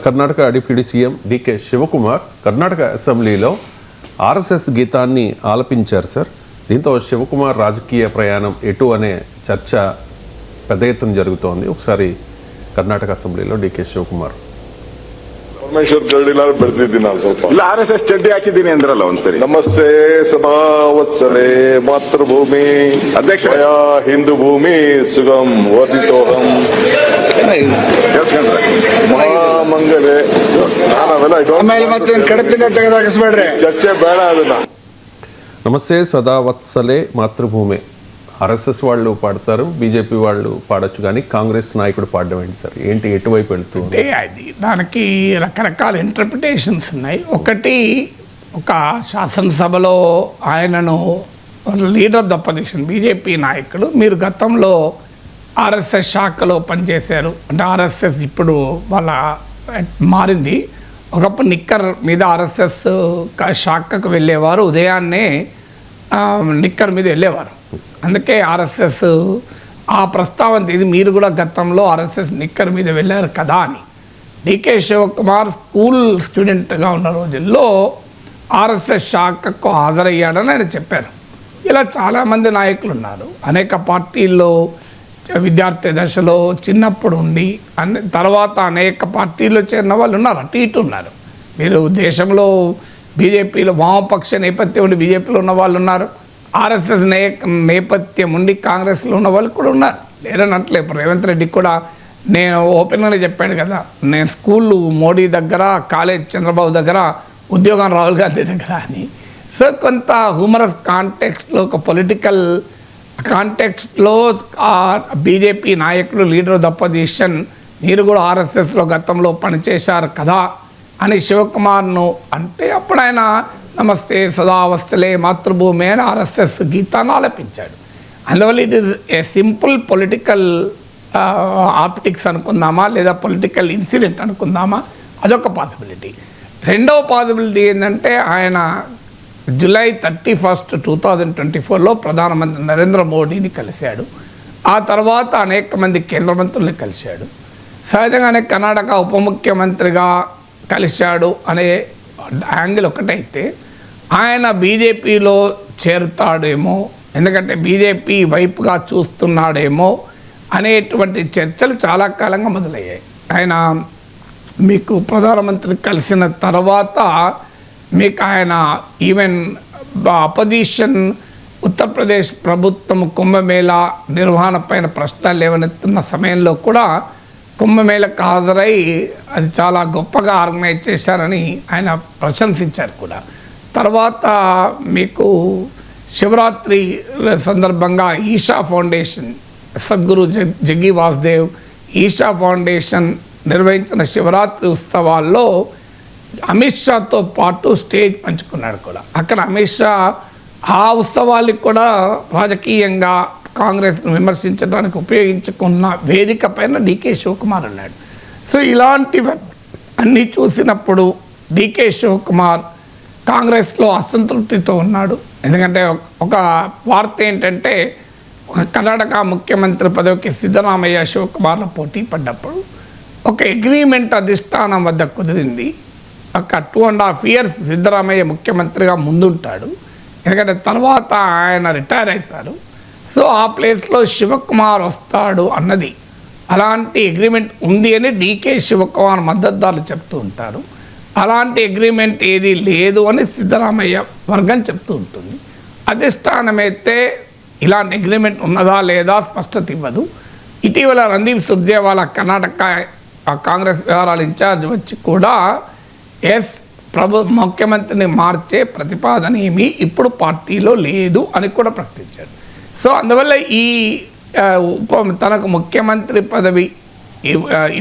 Karnataka deputy CM DK Shivakumar Karnataka అసెంబ్లీలో RSS గీతాన్ని ఆలపించారు sir. దీంతో శివకుమార్ రాజకీయ ప్రయాణం ఎటు అనే చర్చ పెద్ద ఎత్తున జరుగుతోంది. ఒకసారి కర్ణాటక అసెంబ్లీలో డికే శివకుమార్ ಪರಮೇಶ್ವರ್ ಗರಡಿಲಾರು ಬೆಳೆದಿದ್ದೀನಿ ನಾನು ಸ್ವಲ್ಪ ಇಲ್ಲ RSS ಚಡ್ಡಿ ಹಾಕಿದ್ದೀನಿ ಅಂದ್ರಲ್ಲ ಒಂದ್ಸರಿ. ನಮಸ್ತೆ ಸದಾ ವತ್ಸಲೆ ಮಾತೃಭೂಮಿ ಅಧ್ಯಕ್ಷ ಹಿಂದೂ ಭೂಮಿ ಸುಗಮ್ ವರ್ಧಿತೋಹಂ ಮಹಾಮಂಗಲೆ ನಾವೆಲ್ಲ ಕಡಪಿಂದ ತೆಗೆದಾಕಿಸ್ಬೇಡ್ರಿ, ಚರ್ಚೆ ಬೇಡ. ಅದನ್ನ నమస్తే సదా వత్సలే మాతృభూమి ఆర్ఎస్ఎస్ వాళ్ళు పాడతారు, బీజేపీ వాళ్ళు పాడొచ్చు, కానీ కాంగ్రెస్ నాయకుడు పాడడం ఏంటి సార్? ఏంటి ఎటువైపు వెళుతుంది? అది దానికి రకరకాల ఇంటర్ప్రిటేషన్స్ ఉన్నాయి. ఒకటి, ఒక శాసనసభలో ఆయనను leader of the opposition BJP నాయకుడు, మీరు గతంలో ఆర్ఎస్ఎస్ శాఖలో పనిచేశారు అంటే ఆర్ఎస్ఎస్ ఇప్పుడు వాళ్ళ మారింది. ఒకప్పుడు నిక్కర్ మీద ఆర్ఎస్ఎస్ శాఖకు వెళ్ళేవారు, ఉదయాన్నే నిక్కర్ మీద వెళ్ళేవారు. అందుకే ఆర్ఎస్ఎస్ ఆ ప్రస్తావన ఇది, మీరు కూడా గతంలో ఆర్ఎస్ఎస్ నిక్కర్ మీద వెళ్ళారు కదా అని. డికే శివకుమార్ స్కూల్ స్టూడెంట్గా ఉన్న రోజుల్లో ఆర్ఎస్ఎస్ శాఖకు హాజరయ్యాడని ఆయన చెప్పారు. ఇలా చాలామంది నాయకులు ఉన్నారు, అనేక పార్టీల్లో విద్యార్థి దశలో చిన్నప్పుడు ఉండి తర్వాత అనేక పార్టీల్లో చేరిన వాళ్ళు ఉన్నారు, అటు ఇటు ఉన్నారు. మీరు దేశంలో బీజేపీలో వామపక్ష నేపథ్యం ఉండి బీజేపీలో ఉన్న వాళ్ళు ఉన్నారు, ఆర్ఎస్ఎస్ నేపథ్యం ఉండి కాంగ్రెస్లో ఉన్న వాళ్ళు కూడా ఉన్నారు, లేరని అంటలే. ఇప్పుడు రేవంత్ రెడ్డికి కూడా నేను ఓపెన్గానే చెప్పాను కదా, నేను స్కూల్ మోడీ దగ్గర, కాలేజ్ చంద్రబాబు దగ్గర, ఉద్యోగం రాహుల్ గాంధీ దగ్గర అని. సో కొంత హ్యూమరస్ కాంటెక్స్ట్లో, ఒక పొలిటికల్ కాంటెక్స్ట్లో బీజేపీ నాయకులు లీడర్ ఆఫ్ ద అపోజిషన్, మీరు కూడా ఆర్ఎస్ఎస్లో గతంలో పనిచేశారు కదా అని శివకుమార్ను అంటే, అప్పుడు ఆయన నమస్తే సదావస్థలే మాతృభూమి అని ఆర్ఎస్ఎస్ గీతాన్ని ఆలపించాడు. అందువల్ల it is a simple political optics అనుకుందామా, లేదా పొలిటికల్ ఇన్సిడెంట్ అనుకుందామా, అదొక పాసిబిలిటీ. రెండవ పాసిబిలిటీ ఏంటంటే, ఆయన జూలై 31, 2024లో ప్రధానమంత్రి నరేంద్ర మోడీని కలిశాడు. ఆ తర్వాత అనేక మంది కేంద్ర మంత్రుల్ని కలిశాడు. సహజంగానే కర్ణాటక ఉప ముఖ్యమంత్రిగా కలిశాడు అనే యాంగిల్ ఒకటైతే, ఆయన బీజేపీలో చేరుతాడేమో, ఎందుకంటే బీజేపీ వైపుగా చూస్తున్నాడేమో అనేటువంటి చర్చలు చాలా కాలంగా మొదలయ్యాయి. ఆయన మీకు ప్రధానమంత్రి కలిసిన తర్వాత మీకు ఆయన ఈవెన్ అపోజిషన్ ఉత్తరప్రదేశ్ ప్రభుత్వం కుంభమేళా నిర్వహణ పైన ప్రశ్నలు లేవనెత్తున్న సమయంలో కూడా కుంభమేళకు హాజరై అది చాలా గొప్పగా ఆర్గనైజ్ చేశారని ఆయన ప్రశంసించారు కూడా. తర్వాత మీకు శివరాత్రి సందర్భంగా ఈషా ఫౌండేషన్, సద్గురు జగ్గి వాసుదేవ్ ఈషా ఫౌండేషన్ నిర్వహించిన శివరాత్రి ఉత్సవాల్లో అమిత్ షాతో పాటు స్టేజ్ పంచుకున్నాడు కూడా. అక్కడ అమిత్ షా ఆ ఉత్సవాలకు కూడా రాజకీయంగా కాంగ్రెస్ను విమర్శించడానికి ఉపయోగించుకున్న వేదిక పైన డికే శివకుమార్ ఉన్నాడు. సో ఇలాంటివి అన్నీ చూసినప్పుడు డికే శివకుమార్ కాంగ్రెస్లో అసంతృప్తితో ఉన్నాడు. ఎందుకంటే ఒక వార్త ఏంటంటే, కర్ణాటక ముఖ్యమంత్రి పదవికి సిద్ధరామయ్య శివకుమార్లో పోటీ పడ్డప్పుడు ఒక అగ్రిమెంట్ అధిష్టానం వద్ద కుదిరింది. ఒక 2.5 years సిద్ధరామయ్య ముఖ్యమంత్రిగా ముందుంటాడు, ఎందుకంటే తర్వాత ఆయన రిటైర్ అవుతారు. సో ఆ ప్లేస్లో శివకుమార్ వస్తాడు అన్నది, అలాంటి అగ్రిమెంట్ ఉంది అని డికే శివకుమార్ మద్దతుదారులు చెప్తూ ఉంటారు. అలాంటి అగ్రిమెంట్ ఏది లేదు అని సిద్ధరామయ్య వర్గం చెప్తూ ఉంటుంది. అధిష్టానమైతే ఇలాంటి అగ్రిమెంట్ ఉన్నదా లేదా స్పష్టత ఇవ్వదు. ఇటీవల రణదీప్ సుర్జేవాలా కర్ణాటక కాంగ్రెస్ వ్యవహారాల ఇన్ఛార్జ్ వచ్చి కూడా ముఖ్యమంత్రిని మార్చే ప్రతిపాదన ఏమీ ఇప్పుడు పార్టీలో లేదు అని కూడా ప్రకటించారు. సో అందువల్ల ఈ తనకు ముఖ్యమంత్రి పదవి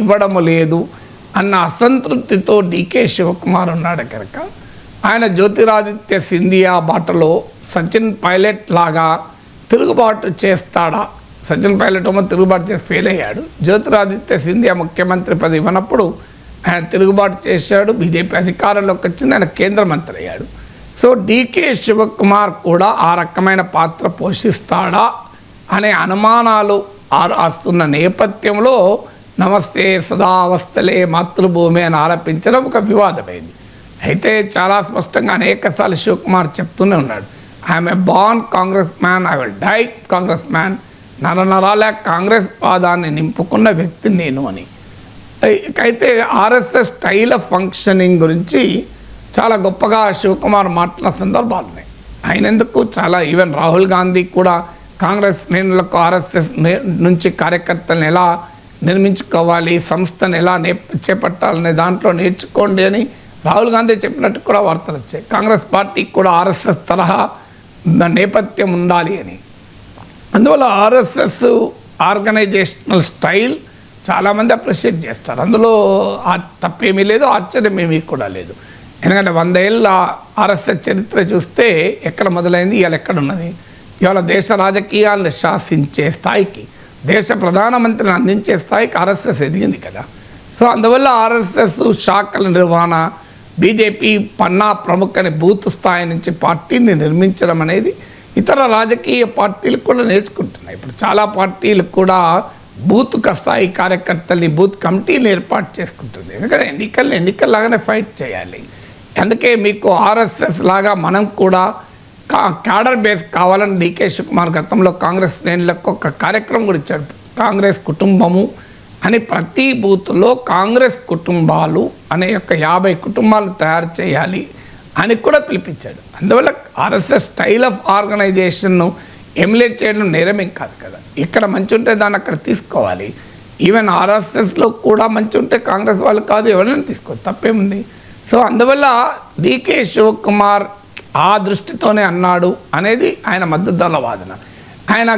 ఇవ్వడము లేదు అన్న అసంతృప్తితో డికే శివకుమార్ ఉన్నాడు కనుక, ఆయన జ్యోతిరాదిత్య సింధియా బాటలో సచిన్ పైలట్ లాగా తిరుగుబాటు చేస్తాడా? సచిన్ పైలట్ ఏమో తిరుగుబాటు చేసి ఫెయిల్ అయ్యాడు. జ్యోతిరాదిత్య సింధియా ముఖ్యమంత్రి పదవి ఇవ్వనప్పుడు ఆయన తిరుగుబాటు చేశాడు, బీజేపీ అధికారంలోకి వచ్చింది, ఆయన కేంద్ర మంత్రి అయ్యాడు. సో డికే శివకుమార్ కూడా ఆ రకమైన పాత్ర పోషిస్తాడా అనే అనుమానాలు వస్తున్న నేపథ్యంలో నమస్తే సదావస్థలే మాతృభూమి అని ఆలపించడం ఒక వివాదమైంది. అయితే చాలా స్పష్టంగా అనేకసార్లు శివకుమార్ చెప్తూనే ఉన్నాడు, I'm a born Congress man, I will die Congress man, నరనరాల కాంగ్రెస్ పాదాన్ని నింపుకున్న వ్యక్తి నేను అని. అయితే ఆర్ఎస్ఎస్ స్టైల్ ఆఫ్ ఫంక్షనింగ్ గురించి చాలా గొప్పగా శివకుమార్ మాట్లాడిన సందర్భాలు ఉన్నాయి. ఆయన ఎందుకు చాలా ఈవెన్ రాహుల్ గాంధీ కూడా కాంగ్రెస్ శ్రేణులకు ఆర్ఎస్ఎస్ నుంచి కార్యకర్తలను ఎలా నిర్మించుకోవాలి, సంస్థను ఎలా చేపట్టాలనే దాంట్లో నేర్చుకోండి అని రాహుల్ గాంధీ చెప్పినట్టు కూడా వార్తలు వచ్చాయి. కాంగ్రెస్ పార్టీకి కూడా ఆర్ఎస్ఎస్ తరహా నేపథ్యం ఉండాలి అని. అందువల్ల ఆర్ఎస్ఎస్ ఆర్గనైజేషనల్ స్టైల్ చాలామంది అప్రిషియేట్ చేస్తారు. అందులో తప్పేమీ లేదు, ఆశ్చర్యం ఏమీ కూడా లేదు. ఎందుకంటే 100 ఏళ్ళ ఆర్ఎస్ఎస్ చరిత్ర చూస్తే ఎక్కడ మొదలైంది, ఇవాళ ఎక్కడున్నది? ఇవాళ దేశ రాజకీయాలను శాసించే స్థాయికి, దేశ ప్రధానమంత్రిని అందించే స్థాయికి ఆర్ఎస్ఎస్ ఎదిగింది కదా. సో అందువల్ల ఆర్ఎస్ఎస్ శాఖల నిర్వహణ, బీజేపీ పన్నా ప్రముఖని బూత్ స్థాయి నుంచి పార్టీని నిర్మించడం అనేది ఇతర రాజకీయ పార్టీలు కూడా నేర్చుకుంటున్నాయి. ఇప్పుడు చాలా పార్టీలు కూడా బూత్ స్థాయి కార్యకర్తల్ని, బూత్ కమిటీని ఏర్పాటు చేసుకుంటుంది. ఎందుకంటే ఎన్నికల్లాగానే ఫైట్ చేయాలి. అందుకే మీకు ఆర్ఎస్ఎస్ లాగా మనం కూడా క్యాడర్ బేస్ కావాలని డీకే శివకుమార్ గతంలో కాంగ్రెస్ శ్రేణులకు ఒక కార్యక్రమం కూడా ఇచ్చాడు. కాంగ్రెస్ కుటుంబము అని ప్రతి బూత్లో కాంగ్రెస్ కుటుంబాలు అనే ఒక 50 కుటుంబాలు తయారు చేయాలి అని కూడా పిలిపించాడు. అందువల్ల ఆర్ఎస్ఎస్ స్టైల్ ఆఫ్ ఆర్గనైజేషన్ను ఎమ్యులేట్ చేయడం నేరమేం కాదు కదా. ఇక్కడ మంచి ఉంటే దాన్ని అక్కడ తీసుకోవాలి. ఈవెన్ ఆర్ఎస్ఎస్లో కూడా మంచి ఉంటే కాంగ్రెస్ వాళ్ళు కాదు ఎవరైనా తీసుకోవచ్చు, తప్పేముంది. సో అందువల్ల డీకే శివకుమార్ ఆ దృష్టితోనే అన్నాడు అనేది ఆయన మద్దతుదారుల వాదన. ఆయన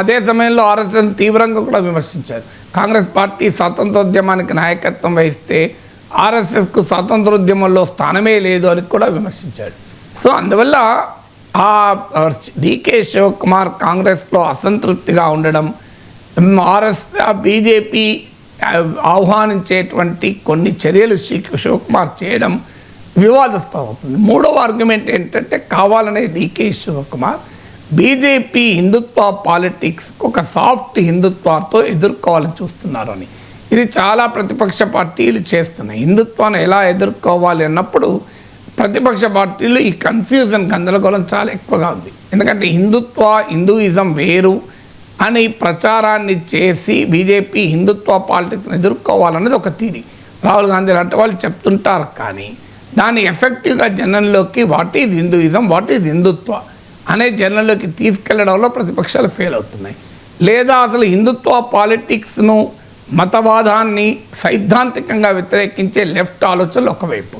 అదే సమయంలో ఆర్ఎస్ఎస్ తీవ్రంగా కూడా విమర్శించారు. కాంగ్రెస్ పార్టీ స్వాతంత్రోద్యమానికి నాయకత్వం వహిస్తే ఆర్ఎస్ఎస్కు స్వాతంత్రోద్యమంలో స్థానమే లేదు అని కూడా విమర్శించాడు. సో అందువల్ల ఆ డీకే శివకుమార్ కాంగ్రెస్లో అసంతృప్తిగా ఉండడం, బీజేపీ ఆహ్వానించేటువంటి కొన్ని చర్యలు శివకుమార్ చేయడం వివాదాస్పదం అవుతుంది. మూడవ ఆర్గ్యుమెంట్ ఏంటంటే కావాలనే డీకే శివకుమార్ బీజేపీ హిందుత్వ పాలిటిక్స్ ఒక సాఫ్ట్ హిందుత్వంతో ఎదుర్కోవాలని చూస్తున్నారు అని. ఇది చాలా ప్రతిపక్ష పార్టీలు చేస్తున్నాయి. హిందుత్వాన్ని ఎలా ఎదుర్కోవాలి అన్నప్పుడు ప్రతిపక్ష పార్టీలు ఈ కన్ఫ్యూజన్, గందరగోళం చాలా ఎక్కువగా ఉంది. ఎందుకంటే హిందూయిజం వేరు అని ప్రచారాన్ని చేసి బీజేపీ హిందుత్వ పాలిటిక్స్ని ఎదుర్కోవాలనేది ఒక థీరీ. రాహుల్ గాంధీ లాంటి వాళ్ళు చెప్తుంటారు. కానీ దాన్ని ఎఫెక్టివ్గా జనంలోకి what is Hinduism, what is Hindutva అనే జనంలోకి తీసుకెళ్లడంలో ప్రతిపక్షాలు ఫెయిల్ అవుతున్నాయి. లేదా అసలు హిందుత్వ పాలిటిక్స్ను, మతవాదాన్ని సైద్ధాంతికంగా వ్యతిరేకించే లెఫ్ట్ ఆలోచనలు ఒకవైపు,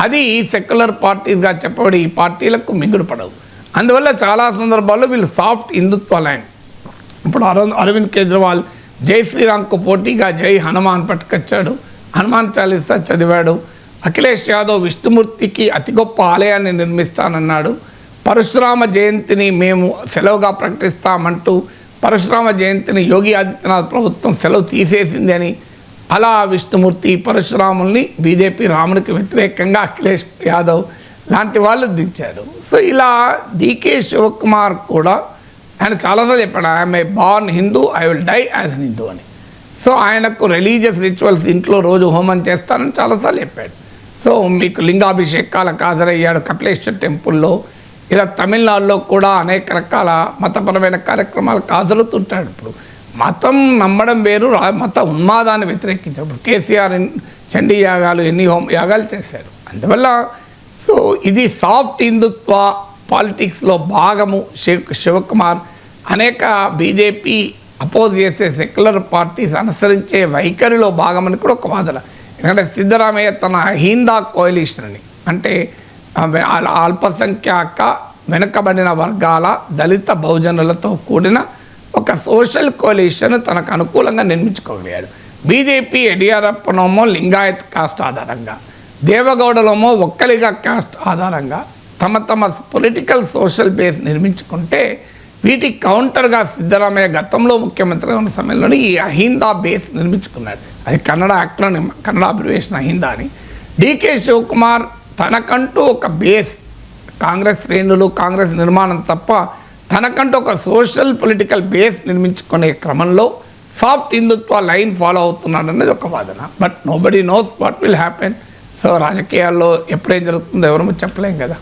అది సెక్యులర్ పార్టీస్గా చెప్పబడి ఈ పార్టీలకు మింగుడు పడవు. అందువల్ల చాలా సందర్భాల్లో వీళ్ళు సాఫ్ట్ హిందుత్వ ల్యాండ్. ఇప్పుడు అరవింద్ కేజ్రీవాల్ జై శ్రీరామ్కు పోటీగా జై హనుమాన్ పట్టుకొచ్చాడు, హనుమాన్ చాలీసా చదివాడు. అఖిలేష్ యాదవ్ విష్ణుమూర్తికి అతి గొప్ప ఆలయాన్ని నిర్మిస్తానన్నాడు. పరశురామ జయంతిని మేము సెలవుగా ప్రకటిస్తామంటూ పరశురామ జయంతిని యోగి ఆదిత్యనాథ్ ప్రభుత్వం సెలవు తీసేసింది అని అలా విష్ణుమూర్తి, పరశురాముల్ని బీజేపీ రామునికి వ్యతిరేకంగా అఖిలేష్ యాదవ్ లాంటి వాళ్ళు దించారు. సో ఇలా డీకే శివకుమార్ కూడా ఆయన చాలాసార్లు చెప్పాడు, I'm a born Hindu, I will die as an Hindu అని. సో ఆయనకు రిలీజియస్ రిచువల్స్ ఇంట్లో రోజు హోమం చేస్తానని చాలాసార్లు చెప్పాడు. సో మీకు లింగాభిషేకాలకు హాజరయ్యాడు కపిలేశ్వర్ టెంపుల్లో. ఇలా తమిళనాడులో కూడా అనేక రకాల మతపరమైన కార్యక్రమాలకు హాజరవుతుంటాడు. ఇప్పుడు మతం నమ్మడం వేరు, మత ఉన్మాదాన్ని వ్యతిరేకించారు. ఇప్పుడు కేసీఆర్ చండీ యాగాలు, ఎన్ని యాగాలు చేశారు. అందువల్ల సో ఇది సాఫ్ట్ హిందుత్వ పాలిటిక్స్లో భాగము. శివకుమార్ అనేక బీజేపీ అపోజ్ చేసే సెక్యులర్ పార్టీస్ అనుసరించే వైఖరిలో భాగమని కూడా ఒక వాదన. ఎందుకంటే సిద్ధరామయ్య తన అహిందా కోalition అని, అంటే అల్పసంఖ్యాక వెనుకబడిన వర్గాల దళిత బహుజనులతో కూడిన ఒక సోషల్ కోalition తనకు అనుకూలంగా నిర్మించుకోగలిగాడు. బీజేపీ యడియూరప్పనేమో లింగాయత్ కాస్ట్ ఆధారంగా, దేవగౌడలోమో ఒక్కలిగా కాస్ట్ ఆధారంగా తమ పొలిటికల్ సోషల్ బేస్ నిర్మించుకుంటే, వీటికి కౌంటర్గా సిద్ధరామయ్య గతంలో ముఖ్యమంత్రిగా ఉన్న సమయంలోనే ఈ అహిందా బేస్ నిర్మించుకున్నాడు. అది కన్నడ యాక్ట్లోని కన్నడ అబ్రివేషన్ అహిందా అని. డీకే శివకుమార్ తనకంటూ ఒక బేస్, కాంగ్రెస్ శ్రేణులు, కాంగ్రెస్ నిర్మాణం తప్ప తనకంటూ ఒక సోషల్ పొలిటికల్ బేస్ నిర్మించుకునే క్రమంలో సాఫ్ట్ హిందుత్వ లైన్ ఫాలో అవుతున్నాడు అనేది ఒక వాదన. But nobody knows what will happen. So రాజకీయాల్లో ఎప్పుడేం జరుగుతుందో ఎవరూ చెప్పలేం కదా.